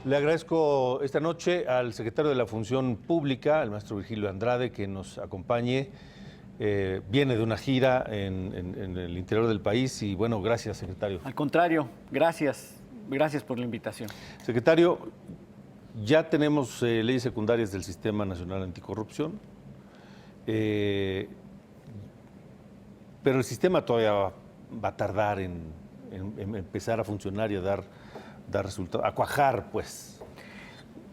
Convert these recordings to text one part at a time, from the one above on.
Le agradezco esta noche al secretario de la Función Pública, el maestro Virgilio Andrade, que nos acompañe. Viene de una gira en el interior del país y bueno, gracias, secretario. Al contrario, gracias. Gracias por la invitación. Secretario, ya tenemos leyes secundarias del Sistema Nacional Anticorrupción, pero el sistema todavía va a tardar en empezar a funcionar y a dar resultados, a cuajar, pues.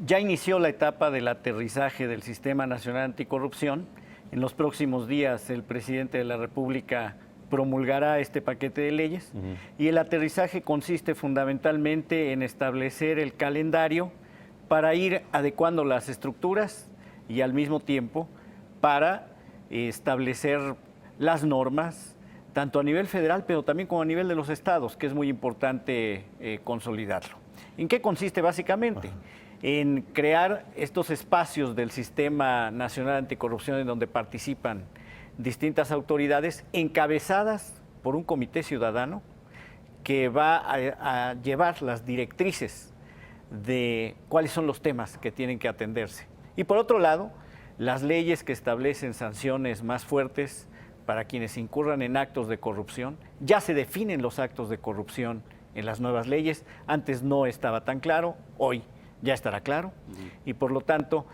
Ya inició la etapa del aterrizaje del Sistema Nacional Anticorrupción. En los próximos días el presidente de la República promulgará este paquete de leyes y el aterrizaje consiste fundamentalmente en establecer el calendario para ir adecuando las estructuras y al mismo tiempo para establecer las normas, tanto a nivel federal pero también como a nivel de los estados, que es muy importante consolidarlo. ¿En qué consiste básicamente? En crear estos espacios del Sistema Nacional Anticorrupción en donde participan distintas autoridades encabezadas por un comité ciudadano que va a llevar las directrices de cuáles son los temas que tienen que atenderse. Y por otro lado, las leyes que establecen sanciones más fuertes para quienes incurran en actos de corrupción. Ya se definen los actos de corrupción en las nuevas leyes. Antes no estaba tan claro, hoy ya estará claro. Y por lo tanto,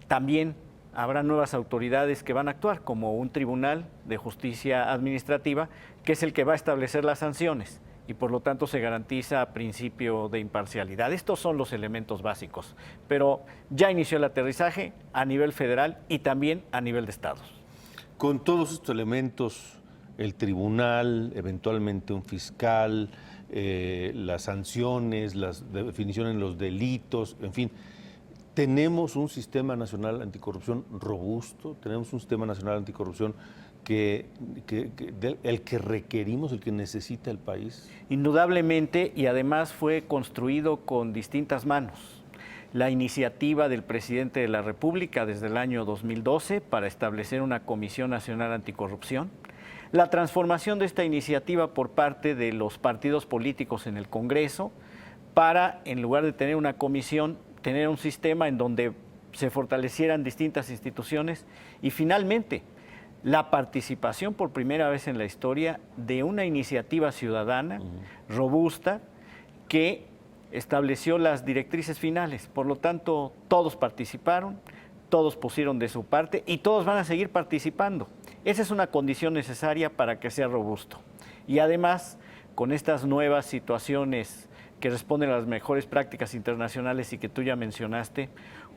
también habrá nuevas autoridades que van a actuar, como un tribunal de justicia administrativa, que es el que va a establecer las sanciones. Y por lo tanto se garantiza principio de imparcialidad. Estos son los elementos básicos. Pero ya inició el aterrizaje a nivel federal y también a nivel de estados. Con todos estos elementos, el tribunal, eventualmente un fiscal, las sanciones, las definiciones de los delitos, en fin, tenemos un sistema nacional anticorrupción robusto, tenemos un sistema nacional anticorrupción el que requerimos, el que necesita el país. Indudablemente, y además fue construido con distintas manos. La iniciativa del presidente de la República desde el año 2012 para establecer una Comisión Nacional Anticorrupción, la transformación de esta iniciativa por parte de los partidos políticos en el Congreso para, en lugar de tener una comisión, tener un sistema en donde se fortalecieran distintas instituciones y finalmente la participación por primera vez en la historia de una iniciativa ciudadana robusta que estableció las directrices finales. Por lo tanto, todos participaron, todos pusieron de su parte y todos van a seguir participando. Esa es una condición necesaria para que sea robusto. Y además, con estas nuevas situaciones que responden a las mejores prácticas internacionales y que tú ya mencionaste,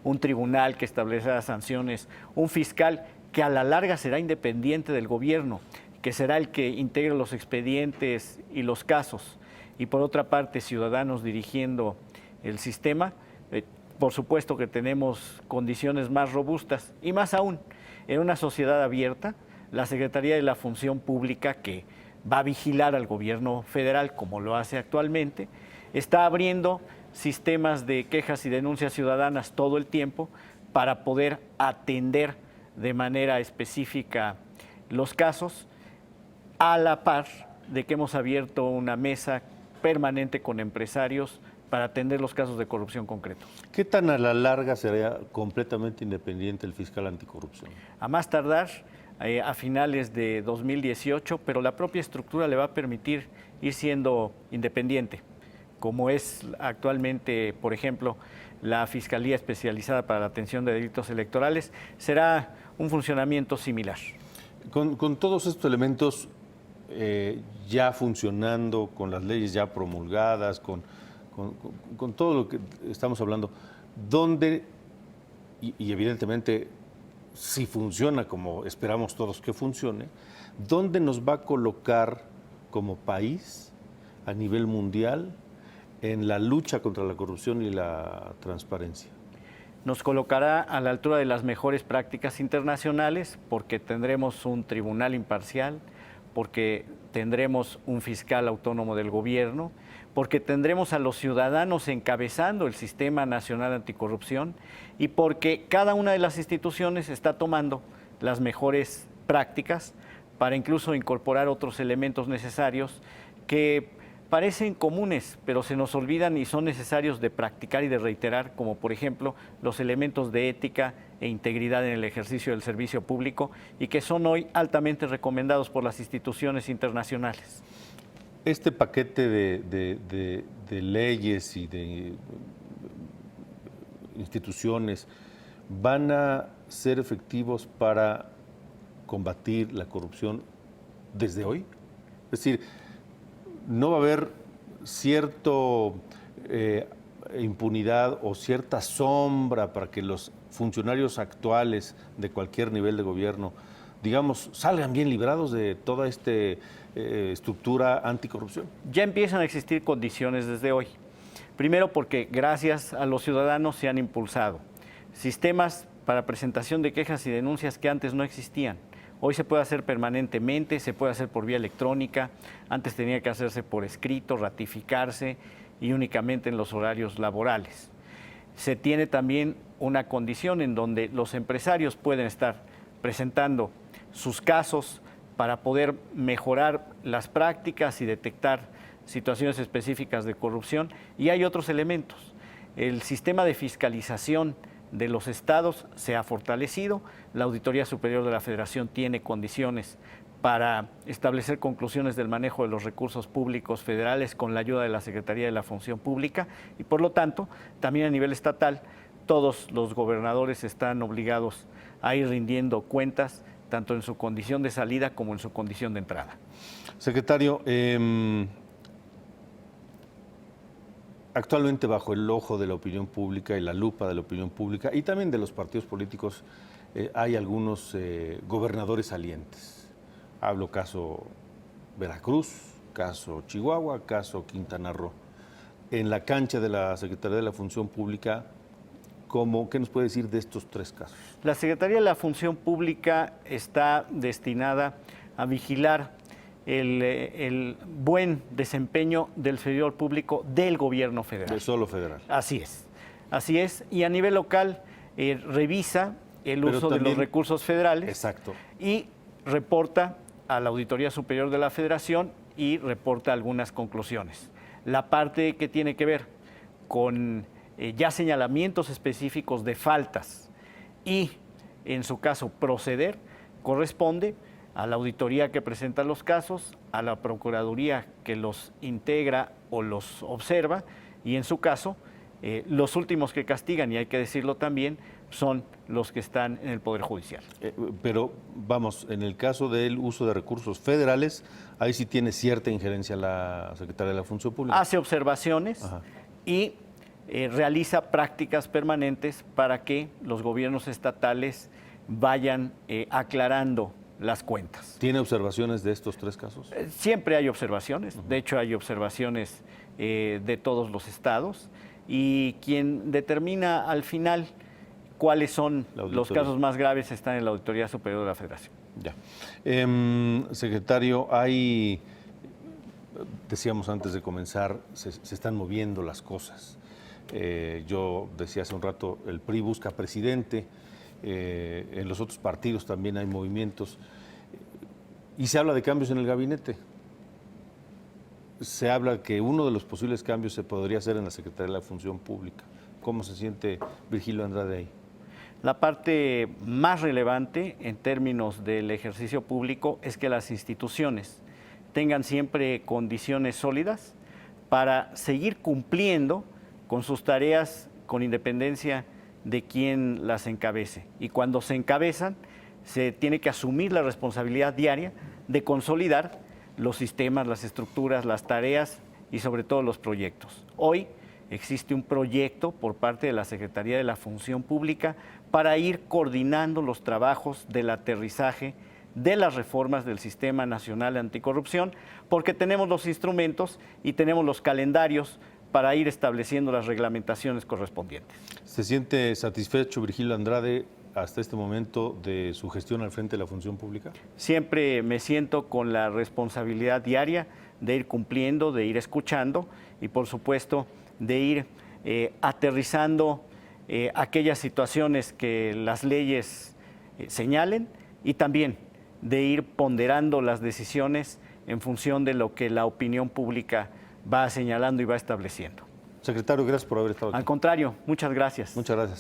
un tribunal que establecerá sanciones, un fiscal que a la larga será independiente del gobierno, que será el que integre los expedientes y los casos, y por otra parte ciudadanos dirigiendo el sistema. Por supuesto que tenemos condiciones más robustas y más aún, en una sociedad abierta, la Secretaría de la Función Pública, que va a vigilar al gobierno federal como lo hace actualmente, está abriendo sistemas de quejas y denuncias ciudadanas todo el tiempo para poder atender de manera específica los casos, a la par de que hemos abierto una mesa permanente con empresarios para atender los casos de corrupción concretos. ¿Qué tan a la larga sería completamente independiente el fiscal anticorrupción? A más tardar, a finales de 2018, pero la propia estructura le va a permitir ir siendo independiente, como es actualmente, por ejemplo, la Fiscalía Especializada para la Atención de Delitos Electorales, será un funcionamiento similar. Con todos estos elementos ya funcionando, con las leyes ya promulgadas, con todo lo que estamos hablando, ¿dónde, y evidentemente si funciona como esperamos todos que funcione, dónde nos va a colocar como país a nivel mundial en la lucha contra la corrupción y la transparencia? Nos colocará a la altura de las mejores prácticas internacionales porque tendremos un tribunal imparcial, porque tendremos un fiscal autónomo del gobierno, porque tendremos a los ciudadanos encabezando el Sistema Nacional Anticorrupción y porque cada una de las instituciones está tomando las mejores prácticas para incluso incorporar otros elementos necesarios que parecen comunes, pero se nos olvidan y son necesarios de practicar y de reiterar, como por ejemplo los elementos de ética e integridad en el ejercicio del servicio público y que son hoy altamente recomendados por las instituciones internacionales. Este paquete de leyes y de instituciones van a ser efectivos para combatir la corrupción desde hoy. Es decir, no va a haber cierta impunidad o cierta sombra para que los funcionarios actuales de cualquier nivel de gobierno, digamos, salgan bien librados de toda esta estructura anticorrupción. Ya empiezan a existir condiciones desde hoy. Primero porque gracias a los ciudadanos se han impulsado sistemas para presentación de quejas y denuncias que antes no existían. Hoy se puede hacer permanentemente, se puede hacer por vía electrónica, antes tenía que hacerse por escrito, ratificarse y únicamente en los horarios laborales. Se tiene también una condición en donde los empresarios pueden estar presentando sus casos para poder mejorar las prácticas y detectar situaciones específicas de corrupción. Y hay otros elementos. El sistema de fiscalización de los estados se ha fortalecido. La Auditoría Superior de la Federación tiene condiciones para establecer conclusiones del manejo de los recursos públicos federales con la ayuda de la Secretaría de la Función Pública y por lo tanto también a nivel estatal todos los gobernadores están obligados a ir rindiendo cuentas tanto en su condición de salida como en su condición de entrada. Secretario, actualmente bajo el ojo de la opinión pública y la lupa de la opinión pública y también de los partidos políticos hay algunos gobernadores salientes. Hablo caso Veracruz, caso Chihuahua, caso Quintana Roo. En la cancha de la Secretaría de la Función Pública, ¿qué nos puede decir de estos tres casos? La Secretaría de la Función Pública está destinada a vigilar el buen desempeño del servidor público del gobierno federal. De solo federal. Así es. Y a nivel local revisa el uso de los recursos federales. Exacto. Y reporta a la Auditoría Superior de la Federación y reporta algunas conclusiones. La parte que tiene que ver con ya señalamientos específicos de faltas y, en su caso, proceder, corresponde a la auditoría que presenta los casos, a la Procuraduría que los integra o los observa y, en su caso, los últimos que castigan, y hay que decirlo también, son los que están en el Poder Judicial. Pero, vamos, en el caso del uso de recursos federales, ahí sí tiene cierta injerencia la Secretaría de la Función Pública. Hace observaciones y realiza prácticas permanentes para que los gobiernos estatales vayan aclarando las cuentas. ¿Tiene observaciones de estos tres casos? Siempre hay observaciones, de hecho hay observaciones de todos los estados y quien determina al final cuáles son los casos más graves están en la Auditoría Superior de la Federación. Ya. Secretario, decíamos antes de comenzar, se están moviendo las cosas. Yo decía hace un rato, el PRI busca presidente, en los otros partidos también hay movimientos y se habla de cambios en el gabinete. Se habla que uno de los posibles cambios se podría hacer en la Secretaría de la Función Pública. ¿Cómo se siente Virgilio Andrade ahí? La parte más relevante en términos del ejercicio público es que las instituciones tengan siempre condiciones sólidas para seguir cumpliendo con sus tareas con independencia de quién las encabece. Y cuando se encabezan, se tiene que asumir la responsabilidad diaria de consolidar los sistemas, las estructuras, las tareas y sobre todo los proyectos. Hoy existe un proyecto por parte de la Secretaría de la Función Pública para ir coordinando los trabajos del aterrizaje de las reformas del Sistema Nacional Anticorrupción, porque tenemos los instrumentos y tenemos los calendarios para ir estableciendo las reglamentaciones correspondientes. ¿Se siente satisfecho Virgilio Andrade hasta este momento de su gestión al frente de la Función Pública? Siempre me siento con la responsabilidad diaria de ir cumpliendo, de ir escuchando y, por supuesto, de ir aterrizando aquellas situaciones que las leyes señalen y también de ir ponderando las decisiones en función de lo que la opinión pública va señalando y va estableciendo. Secretario, gracias por haber estado aquí. Al contrario, muchas gracias. Muchas gracias.